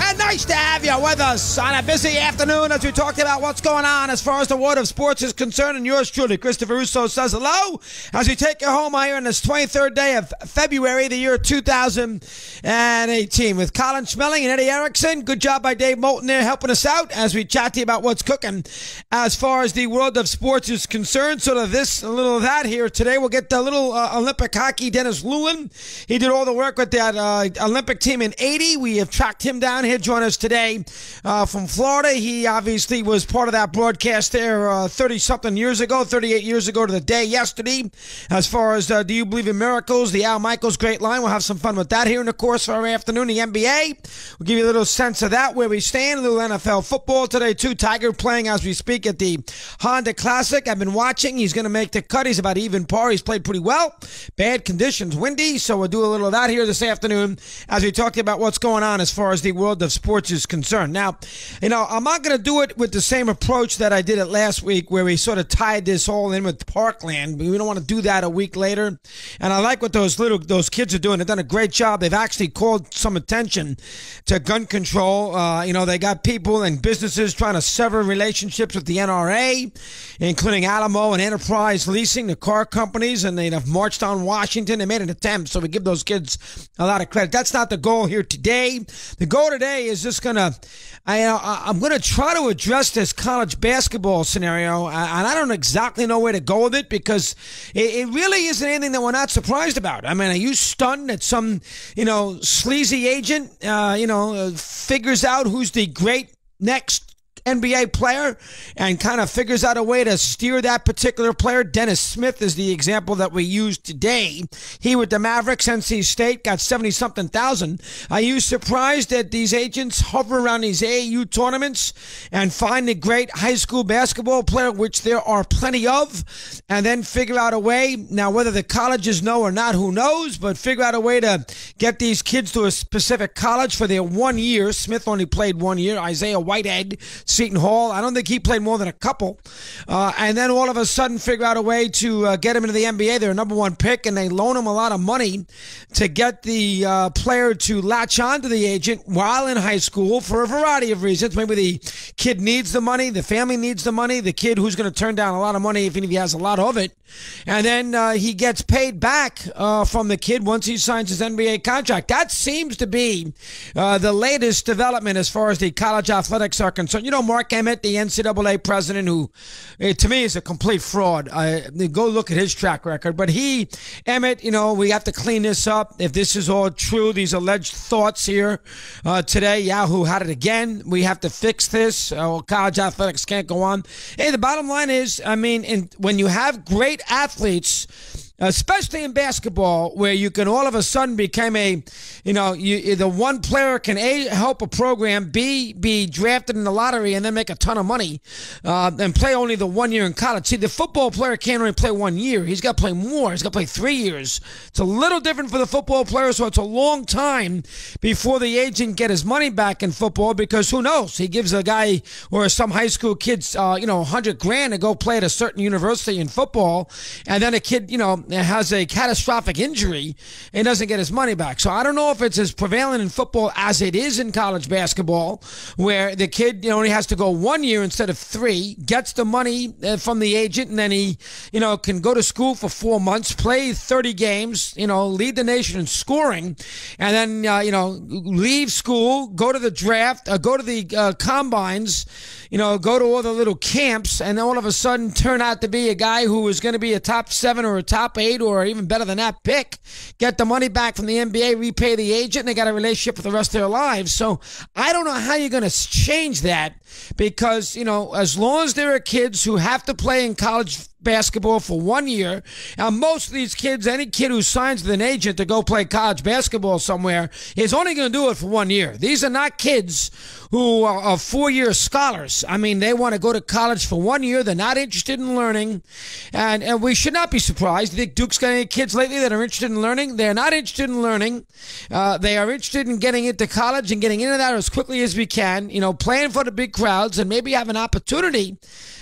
And nice to have you with us on a busy afternoon as we talked about what's going on as far as the world of sports is concerned. And yours truly, Christopher Russo, says hello as we take you home here on this 23rd day of February, the year 2018, with Colin Schmeling and Eddie Erickson. Good job by Dave Moulton there helping us out as we chat to you about what's cooking as far as the world of sports is concerned. Sort of this, a little of that here today. We'll get the little Olympic hockey, Dennis Lulin. He did all the work with that Olympic team in '80. We have tracked him down here. Join us today from Florida. He obviously was part of that broadcast there 30-something years ago, 38 years ago to the day yesterday. As far as Do You Believe in Miracles, the Al Michaels Great Line. We'll have some fun with that here in the course of our afternoon. The NBA, we'll give you a little sense of that, where we stand. A little NFL football today, too. Tiger playing as we speak at the Honda Classic. I've been watching. He's going to make the cut. He's about even par. He's played pretty well. Bad conditions, windy, so we'll do a little of that here this afternoon as we talk about what's going on as far as the world of sports is concerned. Now, I'm not going to do it with the same approach that I did it last week, where we sort of tied this all in with Parkland. We don't want to do that a week later. And I like what those kids are doing. They've done a great job. They've actually called some attention to gun control. They got people and businesses trying to sever relationships with the NRA, including Alamo and Enterprise Leasing, the car companies, and they have marched on Washington. They made an attempt, so we give those kids a lot of credit. That's not the goal here today. The goal today is just I'm going to try to address this college basketball scenario, and I don't exactly know where to go with it, because it really isn't anything that we're not surprised about. I mean, are you stunned that some, sleazy agent, figures out who's the great next NBA player and kind of figures out a way to steer that particular player? Dennis Smith is the example that we used today. He with the Mavericks, NC State, got 70-something thousand. Are you surprised that these agents hover around these AAU tournaments and find a great high school basketball player, which there are plenty of, and then figure out a way? Now, whether the colleges know or not, who knows, but figure out a way to get these kids to a specific college for their 1 year. Smith only played 1 year. Isaiah Whitehead, Seton Hall, I don't think he played more than a couple. And then all of a sudden figure out a way to get him into the NBA. They're a number one pick, and they loan him a lot of money to get the player to latch on to the agent while in high school for a variety of reasons. Maybe the kid needs the money, the family needs the money, the kid who's going to turn down a lot of money if he has a lot of it. And then he gets paid back from the kid once he signs his NBA contract. That seems to be the latest development as far as the college athletics are concerned. Mark Emmett, the NCAA president, who to me is a complete fraud. Go look at his track record. But Emmett, we have to clean this up. If this is all true, these alleged thoughts here today, Yahoo had it again. We have to fix this. College athletics can't go on. Hey, the bottom line is, when you have great athletes, especially in basketball, where you can all of a sudden become the one player can A, help a program, B, be drafted in the lottery and then make a ton of money, and play only the 1 year in college. See, the football player can't only play 1 year. He's got to play more. He's got to play 3 years. It's a little different for the football player, so it's a long time before the agent get his money back in football, because who knows? He gives a guy or some high school kids, $100,000 to go play at a certain university in football, and then a kid, has a catastrophic injury and doesn't get his money back. So I don't know if it's as prevalent in football as it is in college basketball, where the kid only has to go 1 year instead of 3, gets the money from the agent, and then he can go to school for 4 months, play 30 games, lead the nation in scoring, and then leave school, go to the draft, go to the combines, go to all the little camps, and all of a sudden turn out to be a guy who is going to be a top 7 or a top 8 or even better than that pick, get the money back from the NBA, repay the agent, and they got a relationship for the rest of their lives. So I don't know how you're going to change that, because, as long as there are kids who have to play in college basketball for 1 year, and most of these kids, any kid who signs with an agent to go play college basketball somewhere is only going to do it for 1 year. These are not kids who are 4-year scholars. They want to go to college for 1 year. They're not interested in learning, and we should not be surprised. You think Duke's got any kids lately that are interested in learning? They're not interested in learning. They are interested in getting into college and getting into that as quickly as we can, playing for the big crowds and maybe have an opportunity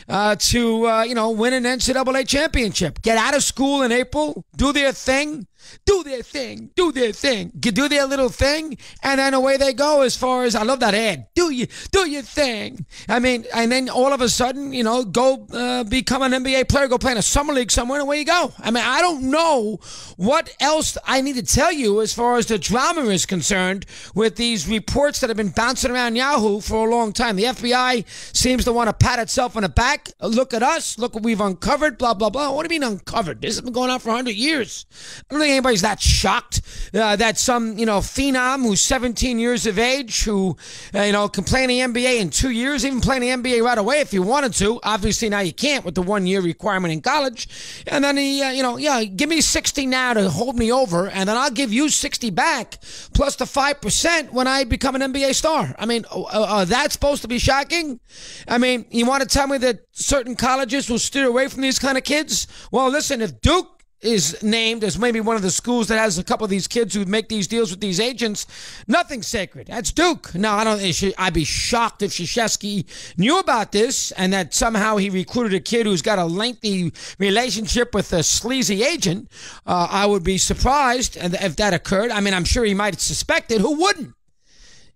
to win an NCAA championship. Get out of school in April, do their thing, do their thing, do their thing, do their little thing, and then away they go. As far as I love that ad, do your thing. I mean, and then all of a sudden, go become an NBA player, go play in a summer league somewhere, and away you go. I mean, I don't know what else I need to tell you as far as the drama is concerned with these reports that have been bouncing around Yahoo for a long time. The FBI seems to want to pat itself on the back. Look at us. Look what we've uncovered. Blah, blah, blah. What do you mean uncovered? This has been going on for 100 years. I don't think anybody's that shocked that some, phenom who's 17 years of age who, can play in the NBA in 2 years, even play in the NBA right away if he wanted to. Obviously, now you can't with the 1 year requirement in college. And then he, give me 60 now to hold me over, and then I'll give you 60 back plus the 5% when I become an NBA star. I mean, that's supposed to be shocking? I mean, you want to tell me that certain colleges will steer away from these kind of kids? Well, listen, if Duke is named as maybe one of the schools that has a couple of these kids who make these deals with these agents, nothing's sacred. That's Duke. No, I'd be shocked if Krzyzewski knew about this and that somehow he recruited a kid who's got a lengthy relationship with a sleazy agent. I would be surprised if that occurred. I mean, I'm sure he might suspect it. Who wouldn't?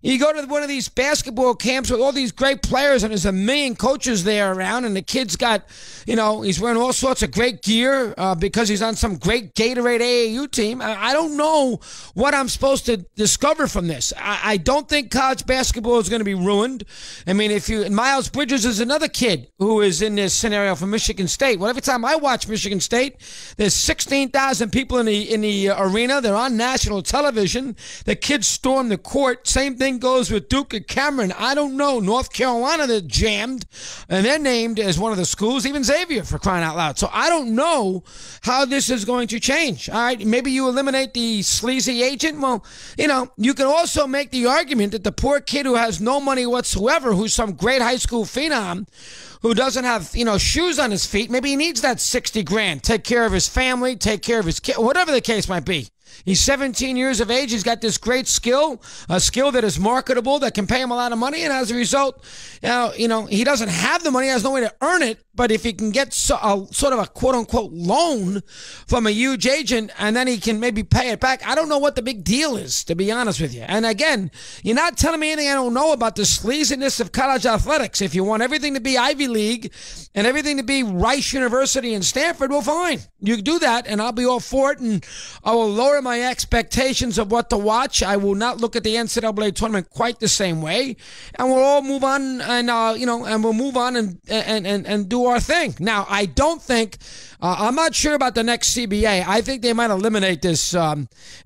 You go to one of these basketball camps with all these great players, and there's a million coaches there around, and the kid's got, he's wearing all sorts of great gear because he's on some great Gatorade AAU team. I don't know what I'm supposed to discover from this. I don't think college basketball is going to be ruined. I mean, Miles Bridges is another kid who is in this scenario for Michigan State. Well, every time I watch Michigan State, there's 16,000 people in the arena. They're on national television. The kids storm the court. Same thing goes with Duke and Cameron. I don't know. North Carolina, they're jammed, and they're named as one of the schools, even Xavier, for crying out loud. So I don't know how this is going to change. All right, maybe you eliminate the sleazy agent. Well, you can also make the argument that the poor kid who has no money whatsoever, who's some great high school phenom, who doesn't have, shoes on his feet, maybe he needs that 60 grand, take care of his family, take care of his kid, whatever the case might be. He's 17 years of age. He's got this great skill, a skill that is marketable, that can pay him a lot of money. And as a result, he doesn't have the money, has no way to earn it. But if he can get sort of a quote-unquote loan from a huge agent and then he can maybe pay it back, I don't know what the big deal is, to be honest with you. And again, you're not telling me anything I don't know about the sleaziness of college athletics. If you want everything to be Ivy League and everything to be Rice University and Stanford, well, fine. You can do that, and I'll be all for it, and I will lower my expectations of what to watch. I will not look at the NCAA tournament quite the same way, and we'll all move on, and and we'll move on and do our thing. Now, I don't think I'm not sure about the next CBA. I think they might eliminate this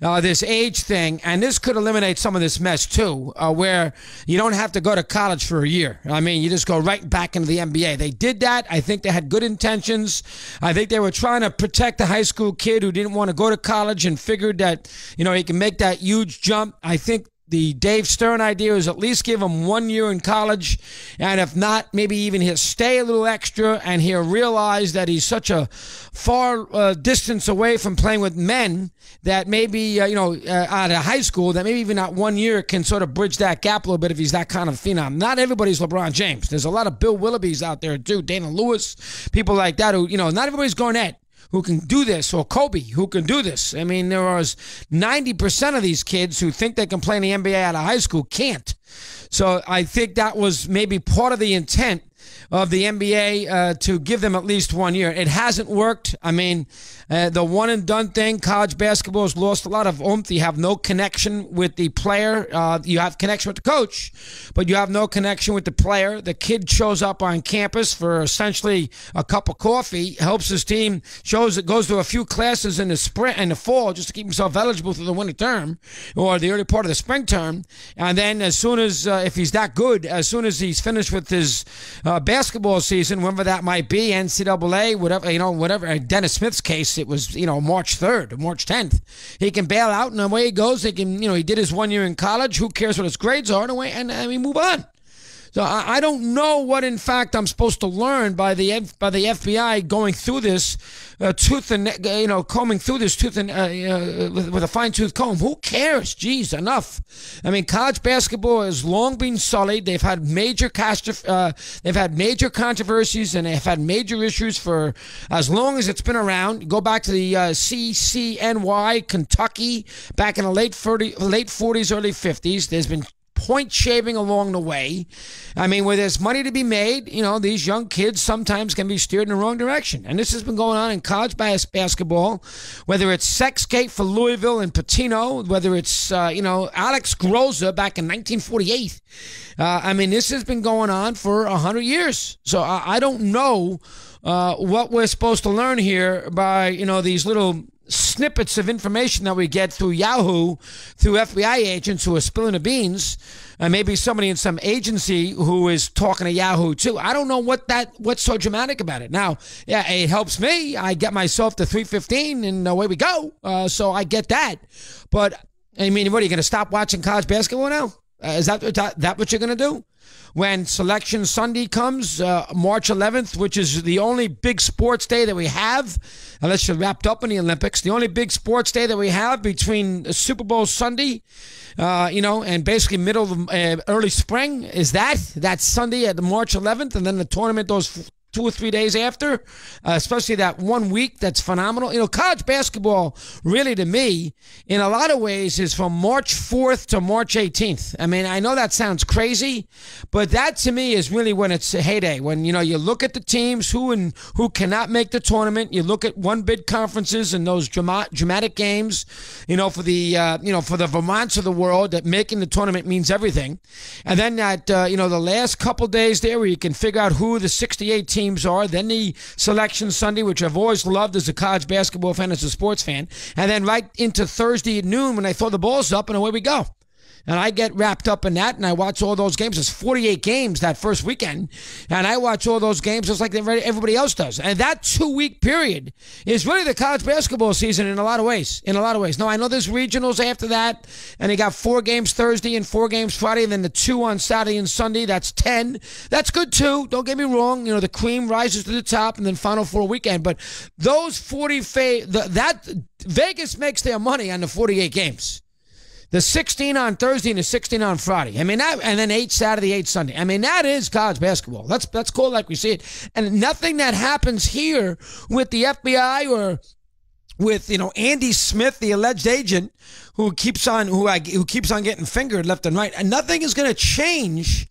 this age thing, and this could eliminate some of this mess too, where you don't have to go to college for a year. I mean, you just go right back into the NBA. They did that. I think they had good intentions. I think they were trying to protect the high school kid who didn't want to go to college and figured that he can make that huge jump. I think the Dave Stern idea is at least give him 1 year in college, and if not, maybe even he'll stay a little extra, and he'll realize that he's such a far distance away from playing with men that maybe, out of high school, that maybe even that 1 year can sort of bridge that gap a little bit if he's that kind of phenom. Not everybody's LeBron James. There's a lot of Bill Willoughbys out there, too, Dana Lewis, people like that who, not everybody's Garnett who can do this, or Kobe, who can do this. I mean, there are 90% of these kids who think they can play in the NBA out of high school can't. So I think that was maybe part of the intent of the NBA to give them at least 1 year. It hasn't worked. I mean, the one and done thing, college basketball has lost a lot of oomph. You have no connection with the player. You have connection with the coach, but you have no connection with the player. The kid shows up on campus for essentially a cup of coffee, helps his team, goes to a few classes in the spring and the fall just to keep himself eligible for the winter term or the early part of the spring term. And then as soon as, if he's that good, as soon as he's finished with his basketball season, whenever that might be, NCAA, whatever. Dennis Smith's case, it was, March 3rd or March 10th. He can bail out, and away he goes. He can, he did his 1 year in college. Who cares what his grades are? And we move on. So I don't know what, in fact, I'm supposed to learn by the FBI going through this tooth and combing through this tooth and with a fine tooth comb. Who cares? Jeez, enough. I mean, college basketball has long been sullied. They've had major controversies, and they've had major issues for as long as it's been around. Go back to the CCNY, Kentucky, back in the late 40s, early 50s. There's been point shaving along the way. I mean, where there's money to be made, these young kids sometimes can be steered in the wrong direction. And this has been going on in college basketball, whether it's Sexgate for Louisville and Patino, whether it's, Alex Groza back in 1948. I mean, this has been going on for 100 years. So I don't know what we're supposed to learn here by, these little snippets of information that we get through Yahoo, through FBI agents who are spilling the beans, and maybe somebody in some agency who is talking to Yahoo too. I don't know what's so dramatic about it. Now, yeah, it helps me. I get myself to 315 and away we go. So I get that. But, I mean, what, are you going to stop watching college basketball now? Is that what you're going to do? When Selection Sunday comes, March 11th, which is the only big sports day that we have, unless you're wrapped up in the Olympics, the only big sports day that we have between Super Bowl Sunday, and basically middle of early spring is that Sunday at the March 11th, and then the tournament those 2 or 3 days after, especially that 1 week. That's phenomenal. College basketball really, to me, in a lot of ways is from March 4th to March 18th. I mean, I know that sounds crazy, but that to me is really when it's a heyday. When, you look at the teams who cannot make the tournament. You look at one-bid conferences and those dramatic games, for the Vermonts of the world, that making the tournament means everything. And then that, the last couple days there where you can figure out who the 68 teams are, then the Selection Sunday, which I've always loved as a college basketball fan, as a sports fan, and then right into Thursday at noon when I throw the balls up and away we go. And I get wrapped up in that, and I watch all those games. There's 48 games that first weekend, and I watch all those games just like everybody else does. And that 2-week period is really the college basketball season in a lot of ways. Now, I know there's regionals after that, and you got 4 games Thursday and 4 games Friday, and then the 2 on Saturday and Sunday. That's 10. That's good, too. Don't get me wrong. The cream rises to the top, and then Final Four weekend. But those Vegas makes their money on the 48 games. The 16 on Thursday and the 16 on Friday. I mean, and then 8 Saturday, 8 Sunday. I mean, that is college basketball. That's cool like we see it. And nothing that happens here with the FBI or with, Andy Smith, the alleged agent, who keeps on getting fingered left and right. And nothing is going to change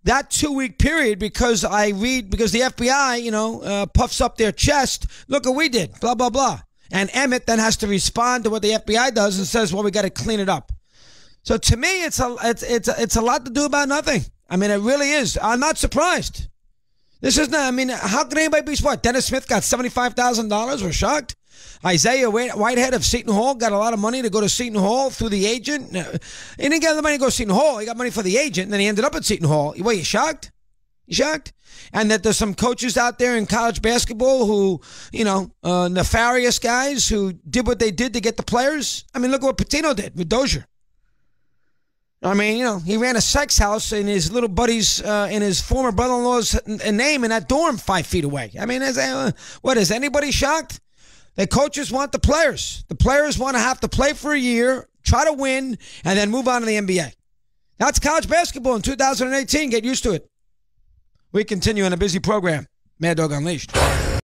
that 2-week period because the FBI, puffs up their chest. Look what we did, blah, blah, blah. And Emmett then has to respond to what the FBI does and says, well, we got to clean it up. So to me, it's a lot to do about nothing. I mean, it really is. I'm not surprised. This is not, I mean, how can anybody be smart? Dennis Smith got $75,000. We're shocked. Isaiah Whitehead of Seton Hall got a lot of money to go to Seton Hall through the agent. He didn't get the money to go to Seton Hall. He got money for the agent, and then he ended up at Seton Hall. What, you shocked? You shocked? And that there's some coaches out there in college basketball who, nefarious guys who did what they did to get the players. I mean, look at what Patino did with Dozier. I mean, he ran a sex house in his little buddy's, in his former brother-in-law's name in that dorm 5 feet away. I mean, is anybody shocked? The coaches want the players. The players want to have to play for a year, try to win, and then move on to the NBA. That's college basketball in 2018. Get used to it. We continue on a busy program. Mad Dog Unleashed.